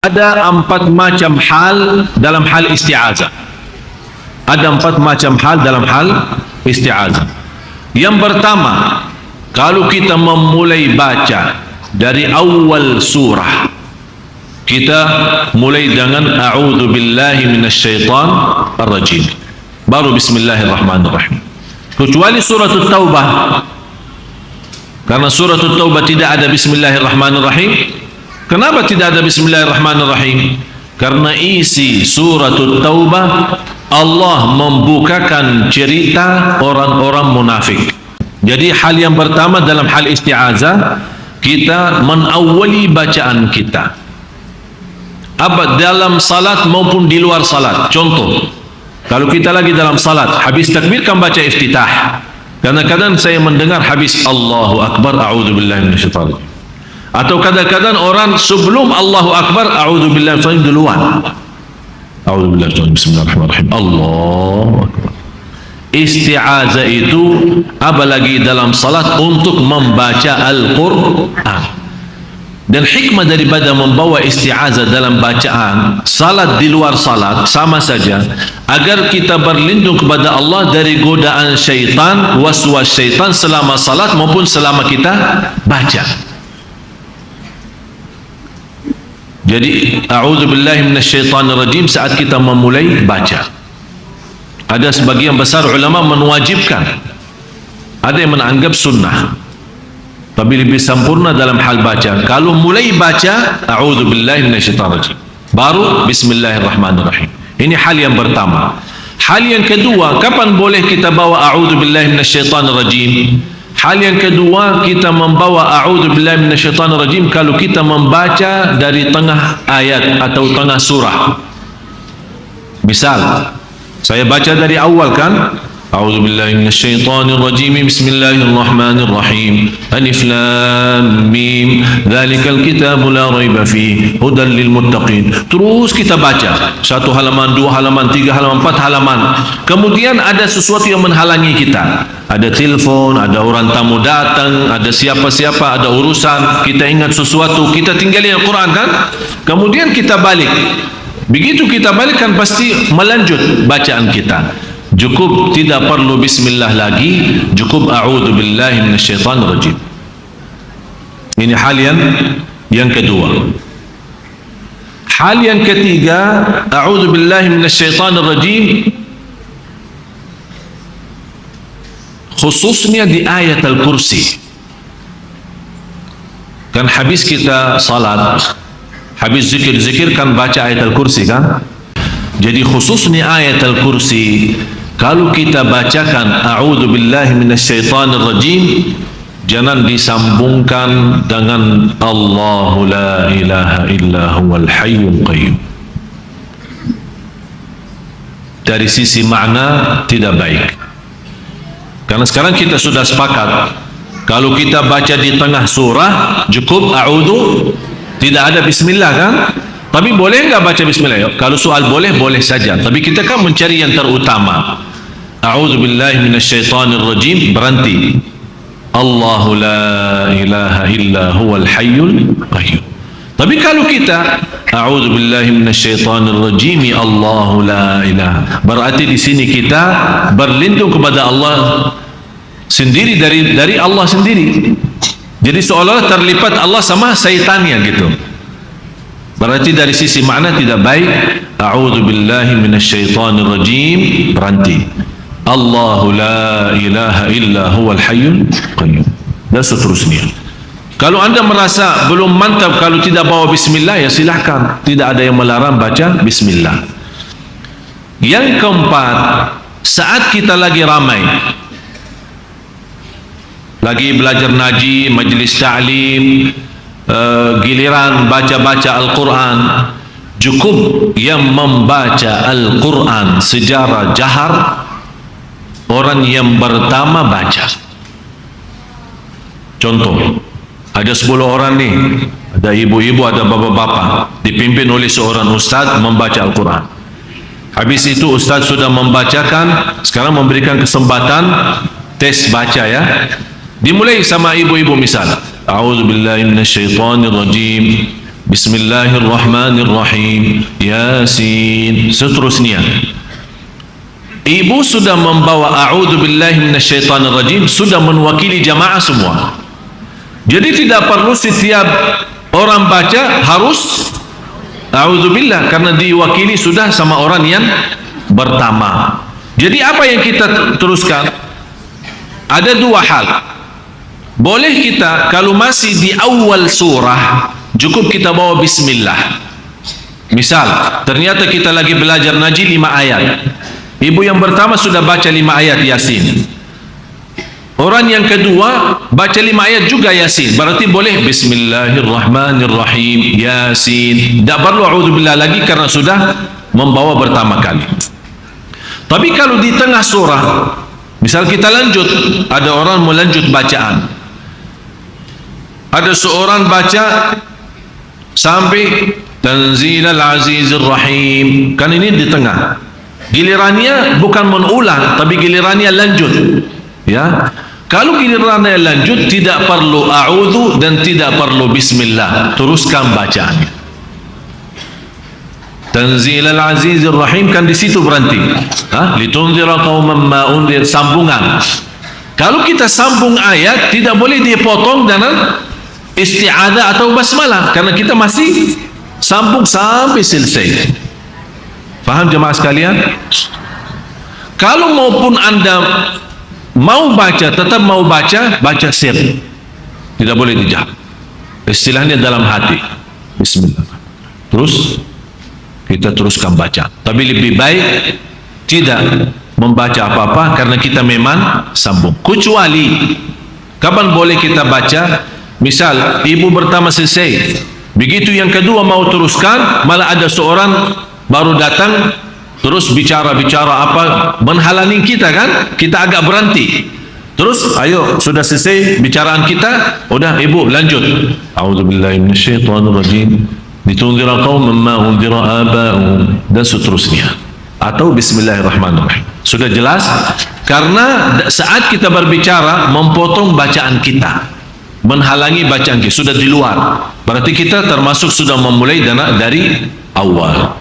Ada 4 macam hal dalam hal isti'azah. Ada 4 macam hal dalam hal isti'azah. Yang pertama, kalau kita memulai baca dari awal surah, kita mulai dengan a'udzu billahi minasyaitonir rajim, baru bismillahirrahmanirrahim. Kecuali surah At-Taubah, karena surah At-Taubah tidak ada bismillahirrahmanirrahim. Kenapa tidak ada bismillahirrahmanirrahim? Karena isi surah At-Taubah Allah membukakan cerita orang-orang munafik. Jadi hal yang pertama dalam hal isti'azah, kita menawali bacaan kita, apa dalam salat maupun di luar salat. Contoh, kalau kita lagi dalam salat, habis takbir kan baca iftitah. Kadang-kadang saya mendengar habis Allahu Akbar, a'udzubillahi minasyaitonir rajim. Atau kadang-kadang orang sebelum Allahu Akbar, a'udzubillahi minasyaitonir rajim duluan. A'udzubillahi minasyaitonir rajim, bismillahirrahmanirrahim, Allahu Akbar. Isti'azah itu apalagi dalam salat untuk membaca Al-Quran. Dan hikmah daripada membawa isti'azah dalam bacaan salat di luar salat sama saja, agar kita berlindung kepada Allah dari godaan syaitan, waswas syaitan selama salat maupun selama kita baca. Jadi a'udzubillahi minasyaitonir rajim saat kita memulai baca. Ada sebagian besar ulama menwajibkan, ada yang menganggap sunnah, tapi lebih sempurna dalam hal baca. Kalau mulai baca a'udzubillahi minasyaitonir rajim, baru bismillahirrahmanirrahim. Ini hal yang pertama. Hal yang kedua, kapan boleh kita bawa a'udzubillahi minasyaitonir rajim? Hal yang kedua, kita membawa a'udzubillahi minasyaitonir rajim kalau kita membaca dari tengah ayat atau tengah surah. Misal, saya baca dari awal kan, a'udzubillahi minasyaitonir rajim, bismillahirrahmanirrahim, alif lam mim, dzalikal kitabu la raiba fihi hudan lil muttaqin. Terus kita baca 1 halaman, 2 halaman, 3 halaman, 4 halaman. Kemudian ada sesuatu yang menghalangi kita, ada telepon, ada orang tamu datang, ada siapa-siapa, ada urusan, kita ingat sesuatu, kita tinggalin Al-Quran kan, kemudian kita balik. Begitu kita balik kan pasti melanjut bacaan kita. Cukup, tidak perlu bismillah lagi, cukup a'udzubillahi minasyaitonir rajim. Ini hal yang kedua. Hal yang ketiga, a'udzubillahi minasyaitonir rajim khususnya di ayat Al-Kursi. Kan habis kita salat, habis zikir-zikir kan baca ayat Al-Kursi kan. Jadi khususnya ayat Al-Kursi, kalau kita bacakan a'udzubillahi minasyaitonir rajim, jangan disambungkan dengan Allahu la ilaha illa huwal hayyul qayyum. Dari sisi makna tidak baik. Karena sekarang kita sudah sepakat, kalau kita baca di tengah surah cukup a'udzu, tidak ada bismillah kan. Tapi boleh enggak baca bismillah? Kalau soal boleh, boleh saja. Tapi kita kan mencari yang terutama. A'udzubillahi minasyaitonir rajim, berhenti. Allahu la ilaha illa huwal hayyul qayyum. Tapi kalau kita a'udzubillahi minasyaitonir rajim, Allahu la ilaha, berarti di sini kita berlindung kepada Allah sendiri, dari Allah sendiri. Jadi seolah-olah terlipat Allah sama syaitannya gitu. Berarti dari sisi makna tidak baik. A'udzubillahi minasyaitonir rajim, berhenti. Allahu la ilaha illa huwal hayyul qayyum, dan seterusnya. Kalau anda merasa belum mantap kalau tidak bawa bismillah, ya silahkan, tidak ada yang melarang baca bismillah. Yang keempat, saat kita lagi ramai, lagi belajar ngaji, majlis ta'lim, giliran baca-baca Al-Quran, cukup yang membaca Al-Quran secara jahar orang yang pertama baca. Contoh, ada 10 orang nih, ada ibu-ibu, ada bapak-bapak, dipimpin oleh seorang ustaz membaca Al-Quran. Habis itu ustaz sudah membacakan, sekarang memberikan kesempatan tes baca ya. Dimulai sama ibu-ibu misal, a'udzubillahi minasyaitonir rajim, Bismillahirrahmanirrahim, Yasin, seterusnya. Ibu sudah membawa a'udzubillahi minasyaitonirrajim, sudah mewakili jamaah semua. Jadi tidak perlu setiap orang baca harus a'udzubillah, karena diwakili sudah sama orang yang pertama. Jadi apa yang kita teruskan? Ada dua hal. Boleh kita kalau masih di awal surah, cukup kita bawa bismillah. Misal, ternyata kita lagi belajar Najm 5 ayat. Ibu yang pertama sudah baca 5 ayat Yasin. Orang yang kedua baca 5 ayat juga Yasin. Berarti boleh Bismillahirrahmanirrahim, Yasin. Tak perlu a'udzubillah lagi karena sudah membawa pertama kali. Tapi kalau di tengah surah, misal kita lanjut, ada orang mau lanjut bacaan, ada seorang baca sampai Tanzilal Azizir Rahim, kan ini di tengah, gilirannya bukan mengulang tapi gilirannya lanjut, ya. Kalau gilirannya lanjut tidak perlu a'udzu dan tidak perlu bismillah, teruskan bacaannya. Tanzilal Azizir Rahim kan di situ berhenti. Litunzira qauman ma unzir, sambungan. Kalau kita sambung ayat tidak boleh dipotong dengan isti'adzah atau basmalah, karena kita masih sambung sampai selesai. Faham jemaah sekalian? Kalau maupun anda mau baca, tetap mau baca, baca sir, tidak boleh dijahar. Istilahnya dalam hati. Bismillah. Terus kita teruskan baca. Tapi lebih baik tidak membaca apa-apa karena kita memang sambung. Kecuali kapan boleh kita baca? Misal ibu pertama selesai, begitu yang kedua mau teruskan, malah ada seorang baru datang terus bicara-bicara apa, menghalangi kita kan, kita agak berhenti. Terus ayo sudah selesai bicaraan kita, udah ibu lanjut. A'udzubillahi minasyaitonirrajim, litunzira qauman ma unzira aba'uhum, dan seterusnya. Atau bismillahirrahmanirrahim. Sudah jelas? Karena saat kita berbicara memotong bacaan kita, menghalangi bacaan kita, sudah di luar. Berarti kita termasuk sudah memulai dari awal.